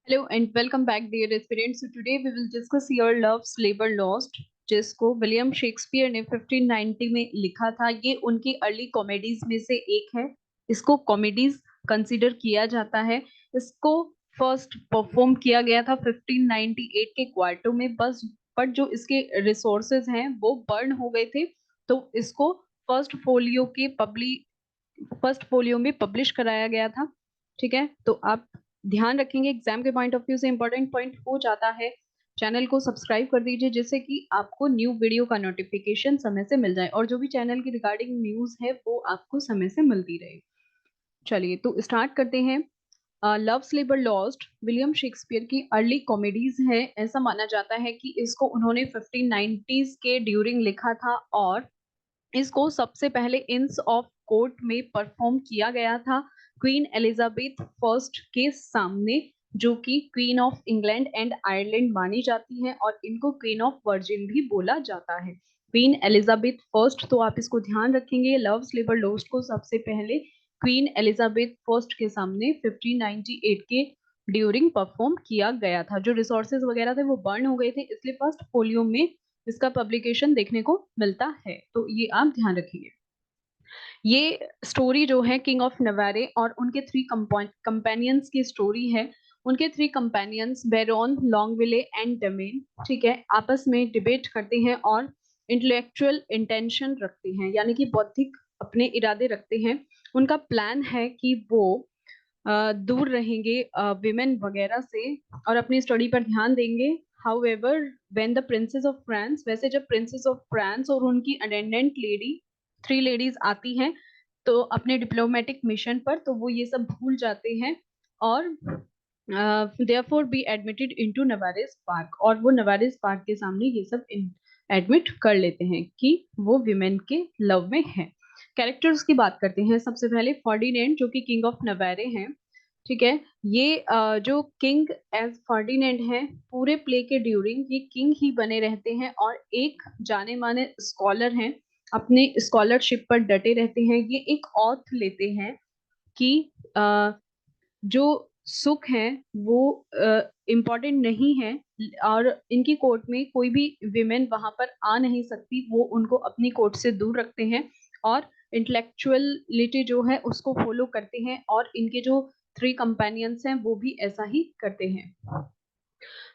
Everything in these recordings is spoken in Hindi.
Hello and welcome back, dear aspirants. So today we will discuss your Love's Labor Lost, जिसको विलियम शेक्सपियर ने 1590 में लिखा था। ये उनकी अर्ली कॉमेडीज में से एक है। इसको कॉमेडीज कंसीडर किया जाता है। इसको फर्स्ट परफॉर्म किया गया था 1598 के क्वार्टर में, बस बट जो इसके रिसोर्सेज हैं वो बर्न हो गए थे, तो इसको फर्स्ट फोलियो के फर्स्ट फोलियो में पब्लिश कराया गया था। ठीक है, तो आप ध्यान रखेंगे, एग्जाम के पॉइंट ऑफ व्यू से इंपॉर्टेंट पॉइंट हो जाता है। चैनल को सब्सक्राइब कर दीजिए जिससे कि आपको न्यू वीडियो का नोटिफिकेशन समय से मिल जाए और जो भी चैनल की रिगार्डिंग न्यूज है वो आपको समय से मिलती रहे। चलिए तो स्टार्ट करते हैं। Loves labour lost William Shakespeare की अर्ली कॉमेडीज है। ऐसा माना जाता है कि इसको उन्होंने 1590s के ड्यूरिंग लिखा था और इसको सबसे पहले इंस ऑफ कोर्ट में परफॉर्म किया गया था क्वीन एलिजाबेथ फर्स्ट के सामने, जो कि queen of England and Ireland मानी जाती है और इनको क्वीन ऑफ वर्जिन भी बोला जाता है। क्वीन एलिजाबेथ फर्स्ट, तो आप इसको ध्यान रखेंगे। लव्स लेबर लॉस्ट को सबसे पहले क्वीन एलिजाबेथ फर्स्ट के सामने 1598 के ड्यूरिंग परफॉर्म किया गया था। जो रिसोर्सेज वगैरह थे वो बर्न हो गए थे, इसलिए फर्स्ट फोलियो में इसका पब्लिकेशन देखने को मिलता है, तो ये आप ध्यान रखिए। ये स्टोरी जो है किंग ऑफ नवारे और उनके थ्री कंपेनियंस की स्टोरी है। उनके three companions Biron, Longaville and Dumaine, ठीक है, आपस में डिबेट करते हैं और इंटेलेक्चुअल इंटेंशन रखते हैं, यानी कि बौद्धिक अपने इरादे रखते हैं। उनका प्लान है कि वो दूर रहेंगे विमेन वगैरह से और अपनी स्टडी पर ध्यान देंगे। However when the princess of France, वैसे जब प्रिंसेस ऑफ फ्रांस और उनकी अटेंडेंट लेडी, थ्री लेडीज आती हैं तो अपने डिप्लोमेटिक मिशन पर, तो वो ये सब भूल जाते हैं और therefore be admitted into Navarre's park, और वो नवारेस पार्क के सामने ये सब एडमिट कर लेते हैं कि वो विमेन के लव में है। कैरेक्टर्स की बात करते हैं। सबसे पहले फर्डिनेंड, जो कि किंग ऑफ नवारे हैं। ठीक है, ये जो किंग एज फर्डिनेंड है, पूरे प्ले के ड्यूरिंग ये किंग ही बने रहते हैं और एक जाने माने स्कॉलर हैं, अपने स्कॉलरशिप पर डटे रहते हैं। ये एक ऑथ लेते हैं कि जो सुख है वो इम्पोर्टेंट नहीं है और इनकी कोर्ट में कोई भी विमेन वहां पर आ नहीं सकती, वो उनको अपनी कोर्ट से दूर रखते हैं और इंटेलेक्चुअलिटी जो है उसको फॉलो करते हैं, और इनके जो थ्री कंपेनियंस हैं वो भी ऐसा ही करते हैं।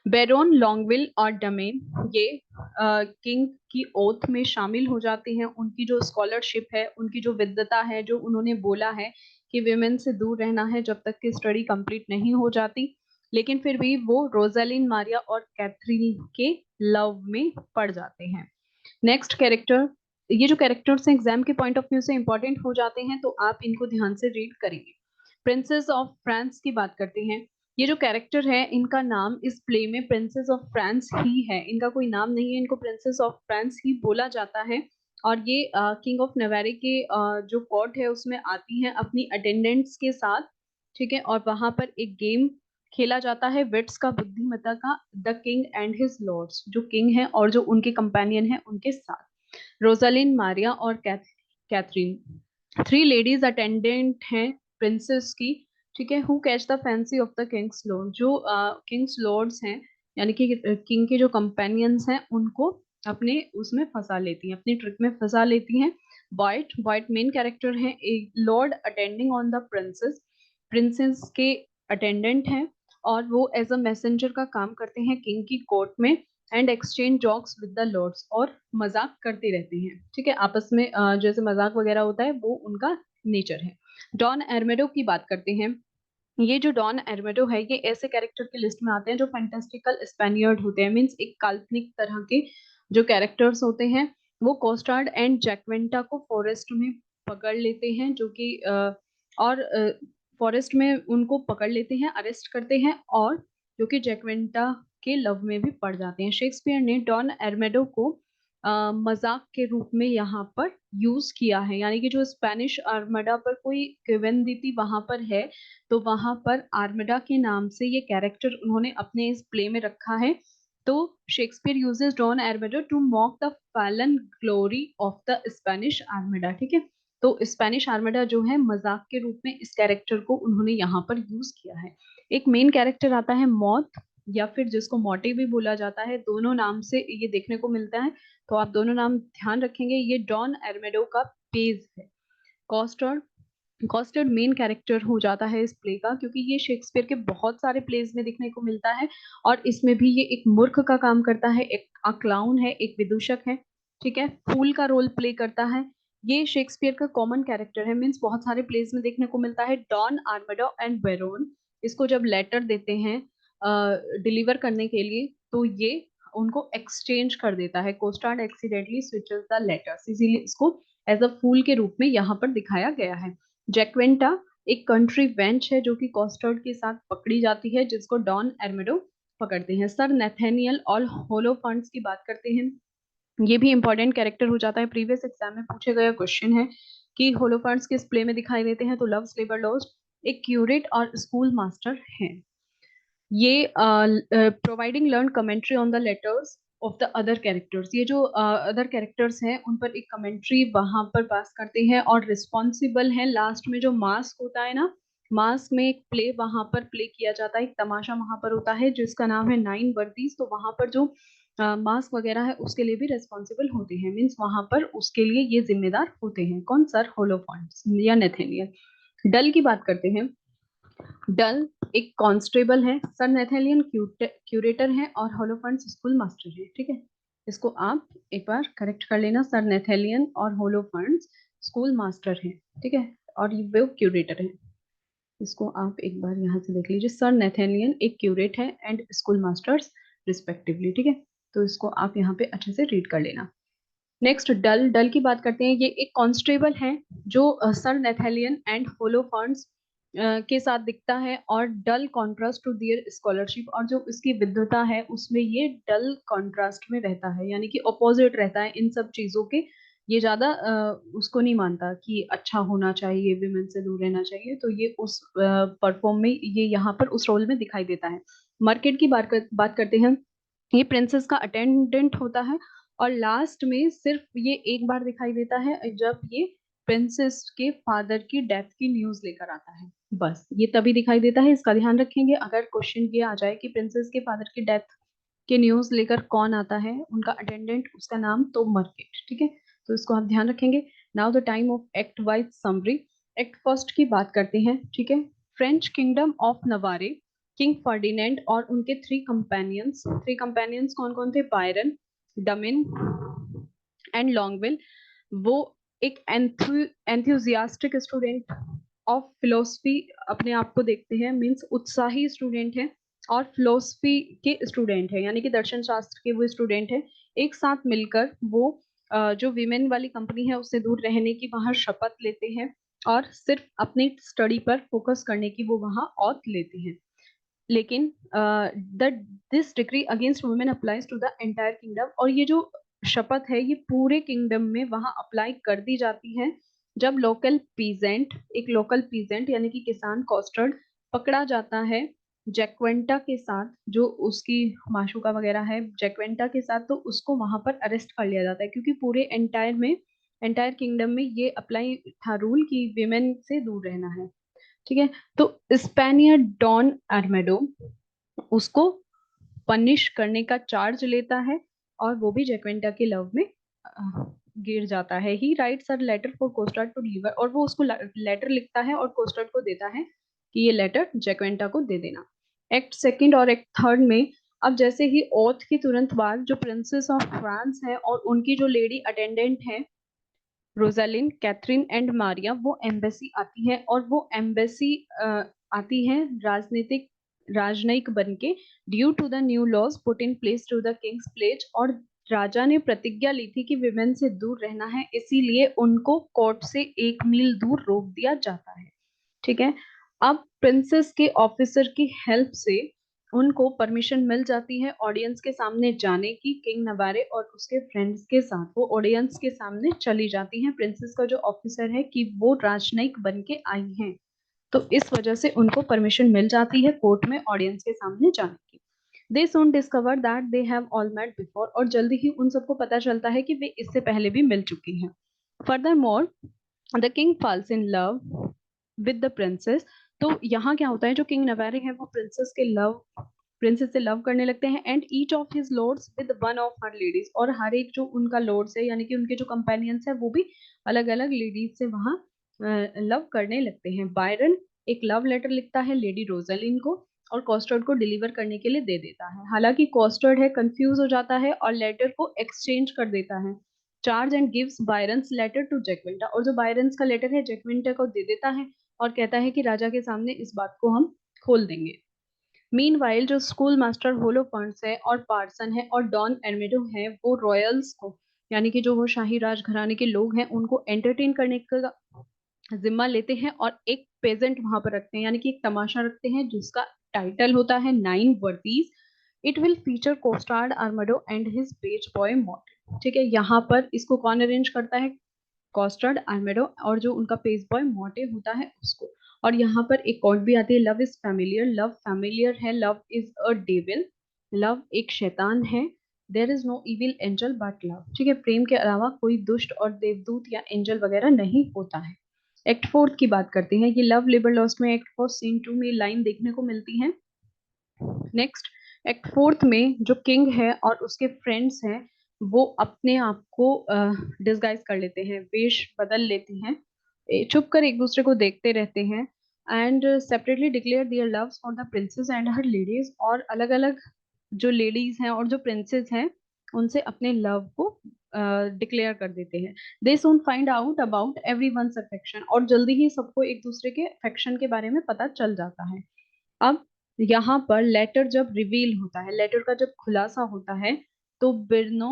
बेरोन, लॉन्गविल और डमेन ये किंग की ओथ में शामिल हो जाते हैं। उनकी जो स्कॉलरशिप है, उनकी जो विद्वता है, जो उन्होंने बोला है कि विमेन से दूर रहना है जब तक कि स्टडी कंप्लीट नहीं हो जाती, लेकिन फिर भी वो रोजालिन मारिया और कैथरीन के लव में पड़ जाते हैं। नेक्स्ट कैरेक्टर, ये जो कैरेक्टर्स हैं एग्जाम के पॉइंट ऑफ व्यू से इंपॉर्टेंट हो जाते हैं, तो आप इनको ध्यान से रीड करेंगे। प्रिंसेस ऑफ फ्रांस की बात करते हैं। ये जो कैरेक्टर है, इनका नाम इस प्ले में प्रिंसेस ऑफ फ्रांस ही है, इनका कोई नाम नहीं है, इनको प्रिंसेस ऑफ फ्रांस ही बोला जाता है। और ये किंग ऑफ नवारे के जो कोर्ट है उसमें आती हैं अपनी अटेंडेंट्स के साथ। ठीक है, और वहां पर एक गेम खेला जाता है विट्स का, बुद्धिमत्ता का, the king and his lords, जो किंग है और जो उनके कंपेनियन है उनके साथ। रोजालिन, मारिया और कैथरीन, थ्री लेडीज अटेंडेंट हैं प्रिंसेस की। ठीक है, who catch the fancy of the Kings Lord, जो किंग्स लॉर्ड्स हैं यानी कि किंग के जो कंपेनियंस हैं उनको अपने उसमें फंसा लेती हैं, अपनी ट्रिक में फंसा लेती हैं। वाइट, वाइट मेन कैरेक्टर है, एक Lord attending on the princess, princess के अटेंडेंट हैं और वो एज अ मैसेंजर का काम करते हैं किंग की कोर्ट में, and exchange jokes with the lords, और मजाक करते रहते हैं। ठीक है, आपस में जैसे मजाक वगैरह होता है वो उनका नेचर है। डॉन एर्मेडो की बात करते हैं। ये जो डॉन एर्मेडो है, ये ऐसे कैरेक्टर की लिस्ट में आते हैं जो फैंटास्टिकल स्पेनियर्ड होते हैं, मीन्स एक काल्पनिक तरह के जो कैरेक्टर्स होते हैं। वो कोस्टार्ड एंड जैक्वेंटा को फॉरेस्ट में पकड़ लेते हैं, जो कि और फॉरेस्ट में उनको पकड़ लेते हैं, अरेस्ट करते हैं, और जो कि जैक्वेंटा के लव में भी पड़ जाते हैं। शेक्सपियर ने डॉन एर्मेडो को मजाक के रूप में यहाँ पर यूज किया है, यानी कि जो स्पेनिश आर्मडा पर कोई किंवदंती वहां पर है, तो वहां पर आर्मडा के नाम से ये कैरेक्टर उन्होंने अपने इस प्ले में रखा है। तो Shakespeare uses Don Armado to mock the fallen glory of the Spanish Armada. ठीक है, तो स्पेनिश आर्मडा जो है मजाक के रूप में इस कैरेक्टर को उन्होंने यहाँ पर यूज किया है। एक मेन कैरेक्टर आता है मौत, या फिर जिसको मोटे भी बोला जाता है, दोनों नाम से ये देखने को मिलता है। तो आप दोनों नाम ध्यान रखेंगे। ये डॉन एर्मेडो का पेज है। कॉस्टर्ड, कॉस्टर्ड मेन कैरेक्टर हो जाता है इस प्ले का, क्योंकि ये शेक्सपियर के बहुत सारे प्लेज में दिखने को मिलता है और इसमें भी ये एक मूर्ख का काम करता है, एक क्लाउन है, एक विदूषक है, ठीक है, फूल का रोल प्ले करता है। ये शेक्सपियर का कॉमन कैरेक्टर है, मीन्स बहुत सारे प्लेज में देखने को मिलता है। डॉन आर्मडो एंड वेरोन इसको जब लेटर देते हैं डिलीवर करने के लिए, तो ये उनको एक्सचेंज कर देता है। कोस्टार्ड एक्सीडेंटली स्विचेस द लेटर्स, इसीलिए इसको एज अ फूल के रूप में यहाँ पर दिखाया गया है। जैक्वेंटा एक कंट्री वेंच है जो कि कॉस्टर्ड के साथ पकड़ी जाती है, जिसको डॉन एर्मेडो पकड़ते हैं। सर नेथेनियल और होलोफर्न्स की बात करते हैं। ये भी इंपॉर्टेंट कैरेक्टर हो जाता है, प्रीवियस एग्जाम में पूछे गया क्वेश्चन है कि होलोफर्न्स किस प्ले में दिखाई देते हैं। तो लव स्लेबर लॉस्ट एक क्यूरेट और स्कूल मास्टर हैं। ये providing learn commentary on the letters of the other characters, ये जो अदर कैरेक्टर्स हैं उन पर एक कमेंट्री वहां पर पास करते हैं और रिस्पॉन्सिबल हैं। लास्ट में जो मास्क होता है ना, मास्क में एक प्ले वहां पर प्ले किया जाता है, एक तमाशा वहां पर होता है जिसका नाम है नाइन वर्दीज। तो वहां पर जो मास्क वगैरह है उसके लिए भी रिस्पॉन्सिबल होते हैं, मीन्स वहां पर उसके लिए ये जिम्मेदार होते हैं। कौन? सर होलोफर्न्स या नेथेनियल। डल की बात करते हैं। डल एक कांस्टेबल है, सर नेथेलियन क्यूरेटर है और होलोफर्न्स स्कूल मास्टर है, ठीक है। इसको आप एक बार करेक्ट कर लेना, सर नेथेलियन और होलोफर्न्स स्कूल मास्टर है, ठीक है, और ये वो क्यूरेटर है। इसको आप एक बार यहाँ से देख लीजिए, सर नेथेलियन एक क्यूरेट है एंड स्कूल मास्टर्स रिस्पेक्टिवली, ठीक है। तो इसको आप यहाँ पे अच्छे से रीड कर लेना। नेक्स्ट डल, डल की बात करते हैं। ये एक कांस्टेबल है जो सर नेथेलियन एंड होलोफर्न्स के साथ दिखता है, और डल कॉन्ट्रास्ट टू दियर स्कॉलरशिप, और जो इसकी विद्वता है उसमें ये डल कॉन्ट्रास्ट में रहता है, यानी कि अपोजिट रहता है इन सब चीजों के। ये ज्यादा उसको नहीं मानता कि अच्छा होना चाहिए, विमेन से दूर रहना चाहिए, तो ये उस परफॉर्म में ये यहाँ पर उस रोल में दिखाई देता है। मार्केट की बात करते हैं। ये प्रिंसेस का अटेंडेंट होता है और लास्ट में सिर्फ ये एक बार दिखाई देता है जब ये प्रिंसेस के फादर की डेथ की न्यूज लेकर आता है, बस ये तभी दिखाई देता है। इसका ध्यान रखेंगे, अगर क्वेश्चन ये आ जाए कि प्रिंसेस के फादर की डेथ के न्यूज लेकर कौन आता है, उनका अटेंडेंट, उसका नाम तो मार्केट, ठीक है। तो इसको आप ध्यान रखेंगे। Now the time of act wise summary. Act first की बात करते हैं, ठीक है। French kingdom of Navarre, king Ferdinand और उनके थ्री कंपेनियंस कौन कौन थे? Biron, Dumaine and Longaville. वो एक एंथुजियास्टिक स्टूडेंट ऑफ फिलोसफी अपने आप को देखते हैं, मीन्स उत्साही स्टूडेंट है, और फिलोसफी के स्टूडेंट है, यानी कि दर्शन शास्त्र के वो स्टूडेंट है। एक साथ मिलकर वो जो विमेन वाली कंपनी है उससे दूर रहने की वहां शपथ लेते हैं और सिर्फ अपनी स्टडी पर फोकस करने की वो वहां ऑथ लेते हैं। लेकिन the this degree against women applies to the entire kingdom, और ये जो शपथ है ये पूरे किंगडम में वहां अप्लाई कर दी जाती है जब एक लोकल पीजेंट यानी कि किसान कॉस्टर्ड पकड़ा जाता है जैक्वेंटा के साथ, जो उसकी माशुका वगैरह है जैक्वेंटा के साथ, तो उसको वहां पर अरेस्ट कर लिया जाता है, क्योंकि पूरे एंटायर किंगडम में ये अप्लाई था रूल कि विमेन से दूर रहना है, ठीक है। तो स्पेनियर डॉन आर्मेडो उसको पनिश करने का चार्ज लेता है और वो भी जैक्वेंटा के लव में गिर जाता है। He writes a letter for Costard to deliver, और वो उसको लेटर लिखता है और कोस्टार्ड को देता है कि ये लेटर जैक्वेंटा को दे देना। एक्ट सेकंड और एक्ट थर्ड में अब जैसे ही ओथ की तुरंत बाद जो प्रिंसेस ऑफ फ्रांस है और उनकी जो लेडी अटेंडेंट है रोजालिन, कैथरीन एंड मारिया, वो एम्बेसी आती है, और वो एम्बेसी आती है राजनयिक बन के, due to the new laws put in place to the king's pledge, और राजा ने प्रतिज्ञा ली थी कि विमेन से दूर रहना है, इसीलिए उनको कोर्ट से 1 मील दूर रोक दिया जाता है, ठीक है। अब प्रिंसेस के ऑफिसर की हेल्प से उनको परमिशन मिल जाती है ऑडियंस के सामने जाने की। किंग नवारे और उसके फ्रेंड्स के साथ वो ऑडियंस के सामने चली जाती हैं, प्रिंसेस का जो ऑफिसर है कि वो राजनयिक बन के आई हैं, तो इस वजह से उनको परमिशन मिल जाती है कोर्ट में ऑडियंस के सामने जाने की। They soon discover that they have all met before, और जल्दी ही उन सबको पता चलता है कि वे इससे पहले भी मिल चुकी हैं। Further more the king falls in love with the princess. तो यहाँ क्या होता है, जो किंग नवारे हैं वो प्रिंसेस से लव करने लगते हैं, and each of his lords with one of her ladies, और हर एक जो उनका लॉर्ड्स है यानी कि उनके जो कंपेनियंस है वो भी अलग अलग लेडीज से वहाँ लव करने लगते हैं। बायरन एक लव लेटर लिखता है लेडी रोजालिन को, और कॉस्टर्ड को डिलीवर करने के लिए दे देता है। हालांकि कॉस्टर्ड है कंफ्यूज हो जाता है और लेटर को एक्सचेंज कर देता है। Charge and gives Biron's letter to Jaquenetta, और जो बायरन्स का लेटर है जैकविंटा को दे देता है और कहता है कि राजा के सामने इस बात को हम खोल देंगे। मीनवाइल जो स्कूल मास्टर होलोफर्न्स है और पार्सन है और डॉन एडमिडो है, वो रॉयल्स को यानी कि जो वो शाही राजघराने के लोग हैं उनको एंटरटेन करने का जिम्मा लेते हैं, और एक पेजेंट वहां पर रखते हैं यानी कि एक तमाशा रखते हैं जिसका टाइटल होता है nine worthies. It will feature Costard Armado and his page boy Moth. ठीक है, यहाँ पर इसको कौन अरेंज करता है? कॉस्टर्ड आर्मेडो और जो उनका पेज बॉय मोटे होता है उसको। और यहाँ पर एक कोट भी आती है, love is familiar. Love familiar है, love is a devil, love एक शैतान है। There is no evil angel but love. ठीक है, प्रेम के अलावा कोई दुष्ट और देवदूत या एंजल वगैरह नहीं होता है। एक्ट फोर्थ की बात करते हैं कि लव लिबर लॉस्ट में एक्ट फोर्थ सीन 2 में लाइन देखने को मिलती है। नेक्स्ट, एक्ट फोर्थ में जो किंग है और उसके फ्रेंड्स हैं वो अपने आप को डिस्गाइज कर लेते हैं, वेश बदल लेते हैं, छुप कर एक दूसरे को देखते रहते हैं, and separately declare their love for the princess and her ladies, और अलग अलग जो लेडीज हैं और जो प्रिंसेस हैं उनसे अपने लव को डिक्लेयर कर देते हैं। They soon find out about every one affection, और जल्दी ही सबको एक दूसरे के अफेक्शन के बारे में पता चल जाता है। अब यहाँ पर लेटर जब रिवील होता है, लेटर का जब खुलासा होता है, तो बिरनो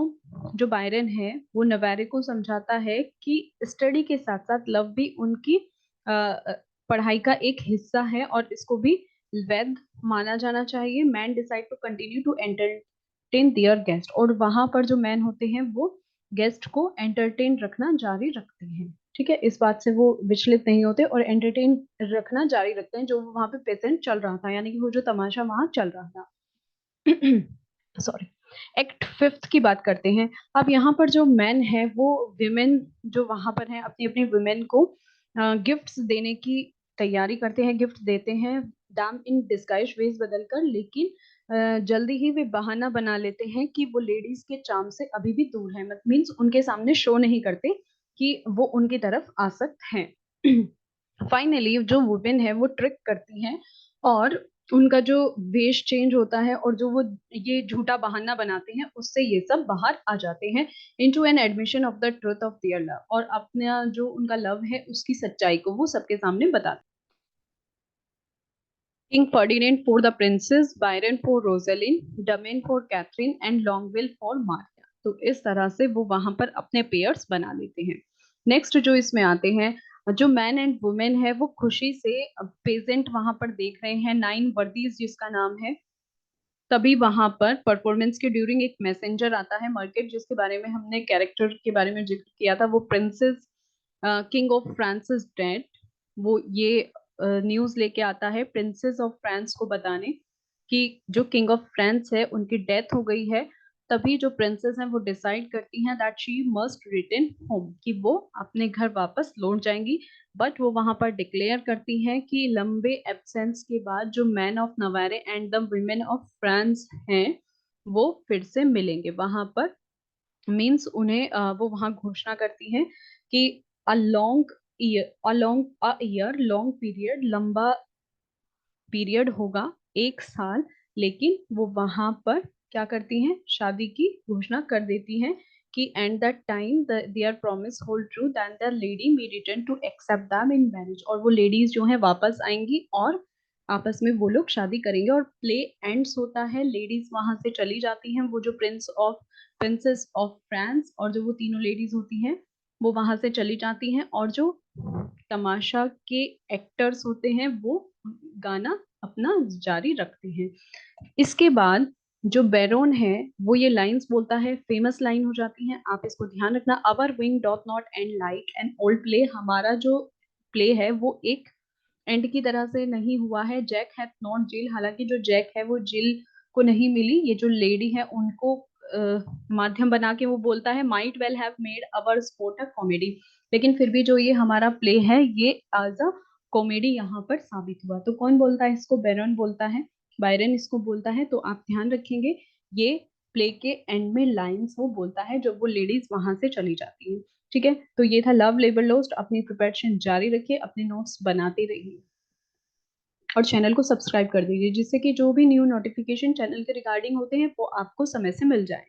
जो बायरन है वो नवारे को समझाता है कि स्टडी के साथ साथ लव भी उनकी पढ़ाई का एक हिस्सा है और इसको भी वैध माना जाना चाहिए। Man decide to continue to entertain their guest, और वहां पर जो मैन होते हैं वो गेस्ट को एंटरटेन रखना जारी रखते हैं। ठीक है, इस बात से वो विचलित नहीं होते और एंटरटेन रखना जारी रखते हैं जो वहां पे प्रेजेंट चल रहा था, यानी कि वो जो तमाशा वहां चल रहा था। सॉरी। एक्ट फिफ्थ की बात करते हैं। अब यहाँ पर जो मैन है वो विमेन जो वहां पर हैं अपनी अपनी वुमेन को गिफ्ट्स देने की तैयारी करते हैं, गिफ्ट देते हैं डैम इन डिस्गाइज, वेश बदलकर, लेकिन जल्दी ही वे बहाना बना लेते हैं कि वो लेडीज के चार्म से अभी भी दूर है, मीन्स उनके सामने शो नहीं करते कि वो उनकी तरफ आसक्त हैं। फाइनली जो वुमेन है वो ट्रिक करती हैं और उनका जो वेश चेंज होता है और जो वो ये झूठा बहाना बनाते हैं उससे ये सब बाहर आ जाते हैं into an admission of the truth of their love, और अपना जो उनका लव है उसकी सच्चाई को वो सबके सामने बताते हैं। King Ferdinand for the princess, Biron for Rosaline, Dumaine for Katherine and Longaville for Maria. तो इस तरह से वो वहां पर अपने पेयर्स बना लेते हैं। नेक्स्ट जो इसमें आते हैं, जो मैन एंड वुमेन है वो खुशी से पेजेंट वहां पर देख रहे हैं, नाइन वर्दीज जिसका नाम है। तभी वहां पर परफॉर्मेंस के ड्यूरिंग एक मैसेंजर आता है मर्केट, जिसके बारे में हमने कैरेक्टर के बारे में जिक्र किया था, वो princess king of France is dead. वो ये न्यूज लेके आता है प्रिंसेस ऑफ फ्रांस को बताने कि जो किंग ऑफ फ्रांस है उनकी डेथ हो गई है। तभी जो प्रिंसेस हैं वो डिसाइड करती हैं that she must return home, कि वो अपने घर वापस लौट जाएंगी। बट वो वहां पर डिक्लेयर करती हैं कि लंबे एब्सेंस के बाद जो man of Navarre and the women of France हैं वो फिर से मिलेंगे वहां पर। मीन्स उन्हें वो वहां घोषणा करती हैं कि a long a long long period, लंबा पीरियड होगा, एक साल, लेकिन वो वहां पर क्या करती हैं, शादी की घोषणा कर देती हैं कि and that time their promise hold true then the lady may return to accept them in marriage, और वो लेडीज जो हैं वापस आएंगी और आपस में वो लोग शादी करेंगे। और प्ले एंड्स होता है, लेडीज वहां से चली जाती हैं, वो जो प्रिंसेस ऑफ फ्रांस और जो वो तीनों लेडीज होती हैं वो वहां से चली जाती हैं, और जो तमाशा के एक्टर्स होते हैं वो गाना अपना जारी रखते हैं। इसके बाद जो बैरोन है वो ये लाइंस बोलता है, फेमस लाइन हो जाती है, आप इसको ध्यान रखना। Our wooing doth not end like an old play, हमारा जो प्ले है वो एक एंड की तरह से नहीं हुआ है। जैक हैथ नॉट जेल, हालांकि जो जैक है वो जेल को नहीं मिली, ये जो लेडी है उनको माध्यम बना के वो बोलता है might well have made our sport a comedy, लेकिन फिर भी जो ये हमारा प्ले है ये एज अ कॉमेडी यहाँ पर साबित हुआ। तो कौन बोलता है इसको? बैरन बोलता है, बायरन इसको बोलता है। तो आप ध्यान रखेंगे ये प्ले के एंड में लाइंस वो बोलता है जब वो लेडीज वहां से चली जाती है। ठीक है, तो ये था लव लेबर लॉस्ट। अपनी प्रिपरेशन जारी रखिए, अपने नोट्स बनाते रहिए और चैनल को सब्सक्राइब कर दीजिए जिससे कि जो भी न्यू नोटिफिकेशन चैनल के रिगार्डिंग होते हैं वो आपको समय से मिल जाए।